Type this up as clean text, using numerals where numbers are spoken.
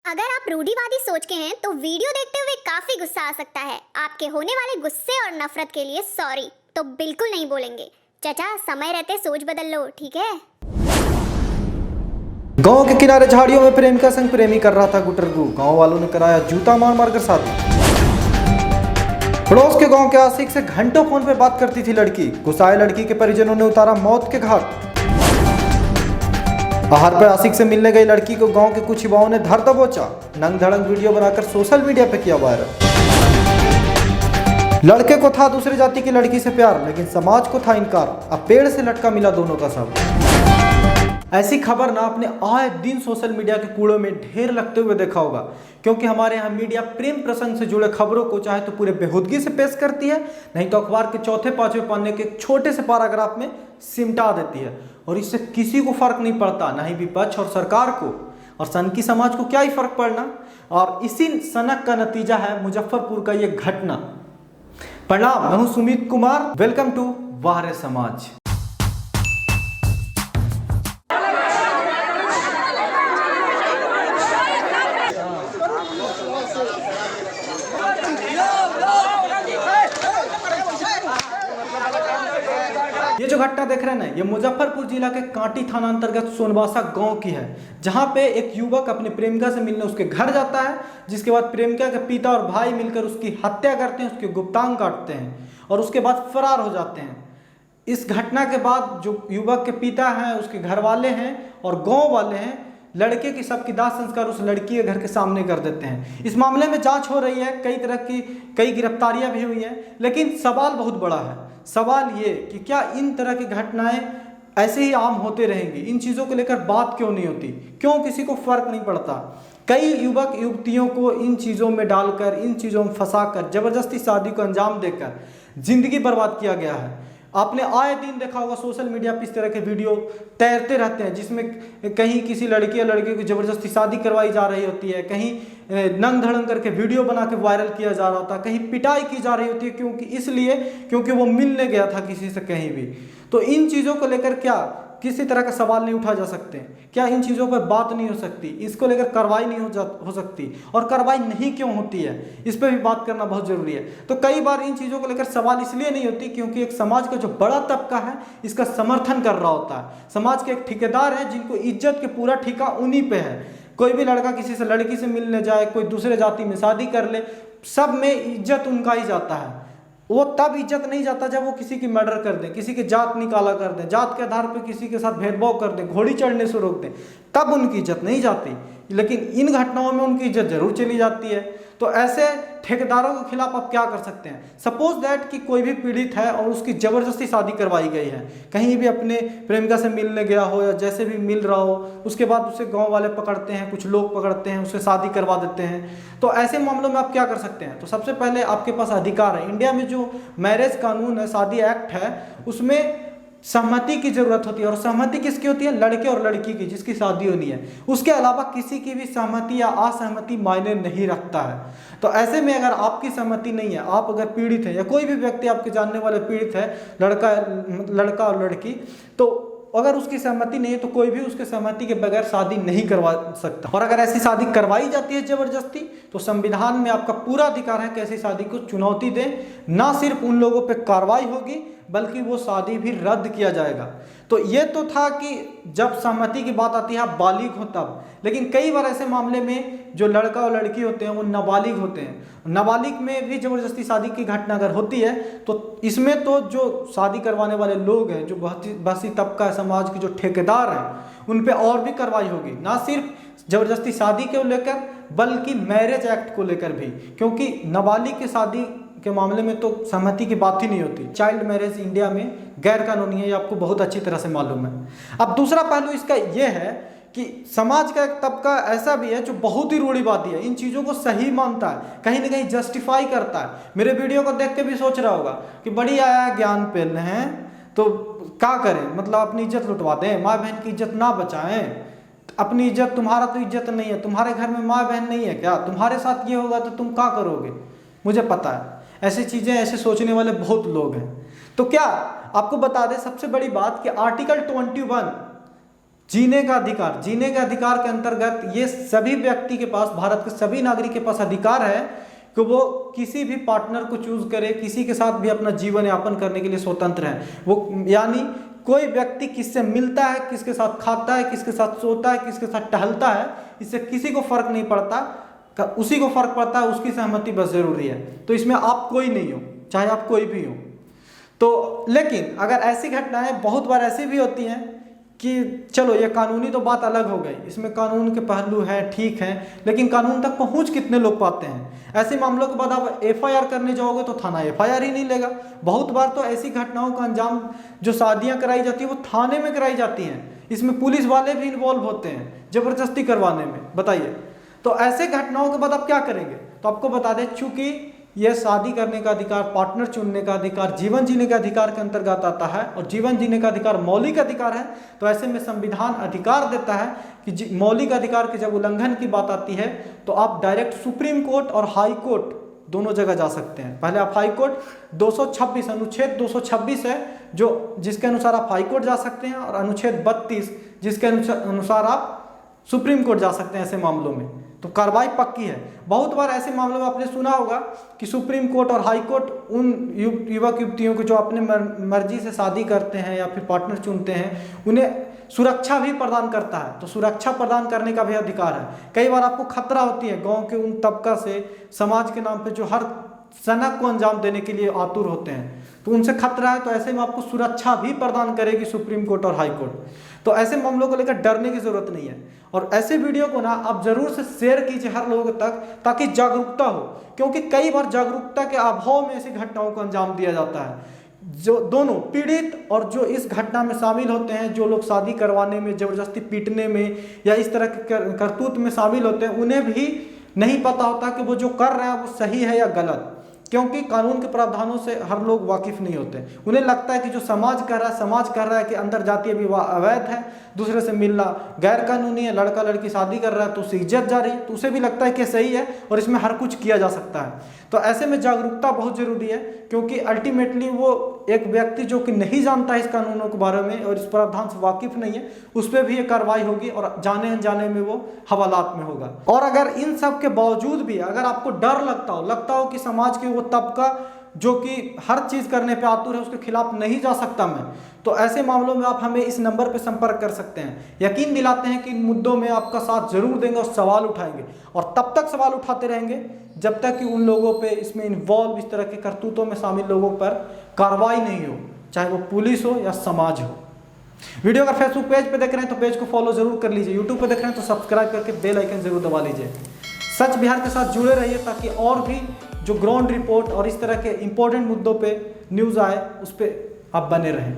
अगर आप रूढ़िवादी सोच के हैं तो वीडियो देखते हुए काफी गुस्सा आ सकता है। आपके होने वाले गुस्से और नफरत के लिए सॉरी तो बिल्कुल नहीं बोलेंगे। चाचा समय रहते सोच बदल लो, ठीक है। गांव के किनारे झाड़ियों में प्रेमिका संग प्रेमी कर रहा था गुटरगू। गांव वालों ने कराया जूता मार मार कर शादी। पड़ोस के गांव के आशिक से घंटों फोन पे बात करती थी लड़की। गुस्साए लड़की के परिजनों ने उतारा मौत के घाट। आहार पर आशिक से मिलने गई लड़की को गांव के कुछ युवाओं ने धर दबोचा। नंग धड़ंग वीडियो बनाकर सोशल मीडिया पे किया वायरल। लड़के को था दूसरी जाति की लड़की से प्यार, लेकिन समाज को था इनकार। अब पेड़ से लटका मिला दोनों का शव। ऐसी खबर ना आपने आए दिन सोशल मीडिया के कूड़ों में ढेर लगते हुए देखा होगा, क्योंकि हमारे यहाँ मीडिया प्रेम प्रसंग से जुड़े खबरों को चाहे तो पूरे बेहूदगी से पेश करती है, नहीं तो अखबार के चौथे पांचवें पन्ने के छोटे से पैराग्राफ में सिमटा देती है। और इससे किसी को फर्क नहीं पड़ता, ना ही विपक्ष और सरकार को, और सन की समाज को क्या ही फर्क पड़ना। और इसी सनक का नतीजा है मुजफ्फरपुर का ये घटना। प्रणाम, मैं हूं सुमित कुमार। वेलकम टू वाह समाज। ये जो घटना देख रहे हैं ना, ये मुजफ्फरपुर जिला के कांटी थाना अंतर्गत सोनवासा गांव की है, जहां पे एक युवक अपने प्रेमिका से मिलने उसके घर जाता है, जिसके बाद प्रेमिका के पिता और भाई मिलकर उसकी हत्या करते हैं, उसके गुप्तांग काटते हैं और उसके बाद फरार हो जाते हैं। इस घटना के बाद जो युवक के पिता हैं, उसके घर वाले हैं और गाँव वाले हैं, लड़के की सबकी दाह संस्कार उस लड़की के घर के सामने कर देते हैं। इस मामले में जांच हो रही है, कई गिरफ्तारियां भी हुई हैं, लेकिन सवाल बहुत बड़ा है। सवाल ये कि क्या इन तरह की घटनाएं ऐसे ही आम होते रहेंगी? इन चीज़ों को लेकर बात क्यों नहीं होती? क्यों किसी को फर्क नहीं पड़ता? कई युवक युवतियों को इन चीज़ों में डालकर, इन चीज़ों में फंसाकर, जबरदस्ती शादी को अंजाम देकर जिंदगी बर्बाद किया गया है। आपने आए दिन देखा होगा सोशल मीडिया पर इस तरह के वीडियो तैरते रहते हैं, जिसमें कहीं किसी लड़की या लड़के की जबरदस्ती शादी करवाई जा रही होती है, कहीं नंग धड़ंग करके वीडियो बना के वायरल किया जा रहा होता है, कहीं पिटाई की जा रही होती है, क्योंकि वो मिलने गया था किसी से कहीं भी। तो इन चीज़ों को लेकर क्या किसी तरह का सवाल नहीं उठा जा सकते? क्या इन चीज़ों पर बात नहीं हो सकती? इसको लेकर कार्रवाई नहीं हो सकती? और कार्रवाई नहीं क्यों होती है, इस पर भी बात करना बहुत ज़रूरी है। तो कई बार इन चीज़ों को लेकर सवाल इसलिए नहीं होती क्योंकि एक समाज का जो बड़ा तबका है इसका समर्थन कर रहा होता है। समाज के एक ठेकेदार हैं जिनको इज्जत के पूरा ठेका उन्हीं पे है। कोई भी लड़का किसी से लड़की से मिलने जाए, कोई दूसरे जाति में शादी कर ले, सब में इज्जत उनका ही जाता है। वो तब इज्जत नहीं जाता जब वो किसी की मर्डर कर दें, किसी की जात निकाला कर दें, जात के आधार पर किसी के साथ भेदभाव कर दें, घोड़ी चढ़ने से रोक दें, तब उनकी इज्जत नहीं जाती। लेकिन इन घटनाओं में उनकी इज्जत जरूर चली जाती है। तो ऐसे ठेकेदारों के खिलाफ आप क्या कर सकते हैं? सपोज दैट कि कोई भी पीड़ित है और उसकी ज़बरदस्ती शादी करवाई गई है, कहीं भी अपने प्रेमिका से मिलने गया हो या जैसे भी मिल रहा हो, उसके बाद उसे गांव वाले पकड़ते हैं, कुछ लोग पकड़ते हैं, उससे शादी करवा देते हैं। तो ऐसे मामलों में आप क्या कर सकते हैं? तो सबसे पहले आपके पास अधिकार है। इंडिया में जो मैरिज कानून है, शादी एक्ट है, उसमें सहमति की जरूरत होती है। और सहमति किसकी होती है? लड़के और लड़की की, जिसकी शादी होनी है। उसके अलावा किसी की भी सहमति या असहमति मायने नहीं रखता है। तो ऐसे में अगर आपकी सहमति नहीं है, आप अगर पीड़ित है या कोई भी व्यक्ति आपके जानने वाले पीड़ित है, लड़का और लड़की, तो अगर उसकी सहमति नहीं है तो कोई भी उसके सहमति के बगैर शादी नहीं करवा सकता। और अगर ऐसी शादी करवाई जाती है जबरदस्ती, तो संविधान में आपका पूरा अधिकार है कि ऐसी शादी को चुनौती दें। ना सिर्फ उन लोगों पे कार्रवाई होगी बल्कि वो शादी भी रद्द किया जाएगा। तो ये तो था कि जब सहमति की बात आती है बालिग हो तब, लेकिन कई बार ऐसे मामले में जो लड़का और लड़की होते हैं वो नाबालिग होते हैं। नाबालिग में भी जबरदस्ती शादी की घटना अगर होती है तो इसमें तो जो शादी करवाने वाले लोग हैं, जो बसी तबका समाज के जो ठेकेदार हैं, उन पे और भी कार्रवाई होगी। ना सिर्फ जबरदस्ती शादी को लेकर बल्कि मैरिज एक्ट को लेकर भी, क्योंकि नाबालिग की शादी के मामले में तो सहमति की बात ही नहीं होती। चाइल्ड मैरिज इंडिया में गैर कानूनी है, ये आपको बहुत अच्छी तरह से मालूम है। अब दूसरा पहलू इसका ये है कि समाज का एक तबका ऐसा भी है जो बहुत ही रूढ़िवादी है, इन चीज़ों को सही मानता है, कहीं ना कहीं जस्टिफाई करता है। मेरे वीडियो को देख के भी सोच रहा होगा कि बड़ी आया ज्ञान पेल हैं, तो क्या करें, मतलब अपनी इज्जत लुटवा दें, माँ बहन की इज्जत ना बचाएं, अपनी इज्जत, तुम्हारा तो इज्जत नहीं है, तुम्हारे घर में माँ बहन नहीं है क्या, तुम्हारे साथ ये होगा तो तुम क्या करोगे? मुझे पता है ऐसी चीज़ें, ऐसे सोचने वाले बहुत लोग हैं। तो क्या आपको बता दें सबसे बड़ी बात कि आर्टिकल 21 जीने का अधिकार के अंतर्गत ये सभी व्यक्ति के पास, भारत के सभी नागरिक के पास अधिकार है कि वो किसी भी पार्टनर को चूज करे, किसी के साथ भी अपना जीवन यापन करने के लिए स्वतंत्र है। वो यानी कोई व्यक्ति किससे मिलता है, किसके साथ खाता है, किसके साथ सोता है, किसके साथ टहलता है, इससे किसी को फर्क नहीं पड़ता, उसी को फर्क पड़ता है, उसकी सहमति बस जरूरी है। तो इसमें आप कोई नहीं हो, चाहे आप कोई भी हो। तो लेकिन अगर ऐसी घटनाएं बहुत बार ऐसी भी होती हैं कि चलो ये कानूनी तो बात अलग हो गई, इसमें कानून के पहलू हैं, ठीक हैं, लेकिन कानून तक पहुंच कितने लोग पाते हैं। ऐसे मामलों के बाद आप एफआईआर करने जाओगे तो थाना एफआईआर ही नहीं लेगा। बहुत बार तो ऐसी घटनाओं का अंजाम, जो शादियां कराई जाती है वो थाने में कराई जाती हैं, इसमें पुलिस वाले भी इन्वॉल्व होते हैं जबरदस्ती करवाने में। बताइए, तो ऐसे घटनाओं के बाद आप क्या करेंगे? तो आपको बता दें, चूंकि यह शादी करने का अधिकार, पार्टनर चुनने का अधिकार, जीवन जीने के अधिकार के अंतर्गत आता है और जीवन जीने का अधिकार मौलिक अधिकार है, तो ऐसे में संविधान अधिकार देता है कि मौलिक अधिकार के जब उल्लंघन की बात आती है तो आप डायरेक्ट सुप्रीम कोर्ट और हाई कोर्ट दोनों जगह जा सकते हैं। पहले आप हाई कोर्ट 226 अनुच्छेद 226 है जो जिसके अनुसार आप हाई कोर्ट जा सकते हैं, और अनुच्छेद 32 जिसके अनुसार आप सुप्रीम कोर्ट जा सकते हैं ऐसे मामलों में। तो कार्रवाई पक्की है। बहुत बार ऐसे मामलों में आपने सुना होगा कि सुप्रीम कोर्ट और हाई कोर्ट उन युवक युवतियों को जो अपने मर्जी से शादी करते हैं या फिर पार्टनर चुनते हैं, उन्हें सुरक्षा भी प्रदान करता है। तो सुरक्षा प्रदान करने का भी अधिकार है। कई बार आपको खतरा होती है गांव के उन तबका से, समाज के नाम पे जो हर सनक को अंजाम देने के लिए आतुर होते हैं, तो उनसे खतरा है, तो ऐसे में आपको सुरक्षा भी प्रदान करेगी सुप्रीम कोर्ट और हाई कोर्ट। तो ऐसे मामलों को लेकर डरने की जरूरत नहीं है। और ऐसे वीडियो को ना आप जरूर से शेयर कीजिए हर लोगों तक, ताकि जागरूकता हो, क्योंकि कई बार जागरूकता के अभाव में ऐसी घटनाओं को अंजाम दिया जाता है। जो दोनों पीड़ित और जो इस घटना में शामिल होते हैं, जो लोग शादी करवाने में, जबरदस्ती पीटने में या इस तरह के करतूत में शामिल होते हैं, उन्हें भी नहीं पता होता कि वो जो कर रहे हैं वो सही है या गलत, क्योंकि कानून के प्रावधानों से हर लोग वाकिफ नहीं होते। उन्हें लगता है कि जो समाज कर रहा है कि अंतर जातीय विवाह अवैध है, दूसरे से मिलना गैर कानूनी है, लड़का लड़की शादी कर रहा है तो उससे इज्जत जा रही है, तो उसे भी लगता है कि सही है और इसमें हर कुछ किया जा सकता है। तो ऐसे में जागरूकता बहुत जरूरी है, क्योंकि अल्टीमेटली वो एक व्यक्ति जो कि नहीं जानता है इस कानूनों के बारे में और इस प्रावधान से वाकिफ नहीं है, उस पर भी ये कार्रवाई होगी और जाने अनजाने में वो हवालात में होगा। और अगर इन सब के बावजूद भी अगर आपको डर लगता हो कि समाज के वो तबका जो कि हर चीज करने पे आतुर है, उसके खिलाफ नहीं जा सकता मैं, तो ऐसे मामलों में आप हमें इस नंबर पे संपर्क कर सकते हैं। यकीन दिलाते हैं कि इन मुद्दों में आपका साथ जरूर देंगे और सवाल उठाएंगे, और तब तक सवाल उठाते रहेंगे जब तक कि उन लोगों पे, इसमें इन्वॉल्व इस तरह के करतूतों में शामिल लोगों पर कार्रवाई नहीं हो, चाहे वो पुलिस हो या समाज हो। वीडियो अगर फेसबुक पेज पे देख रहे हैं तो पेज को फॉलो जरूर कर लीजिए, यूट्यूब पे देख रहे हैं तो सब्सक्राइब करके बेल आइकन जरूर दबा लीजिए। सच बिहार के साथ जुड़े रहिए, ताकि और भी जो ग्राउंड रिपोर्ट और इस तरह के इंपॉर्टेंट मुद्दों पे न्यूज़ आए, उस पर आप बने रहें।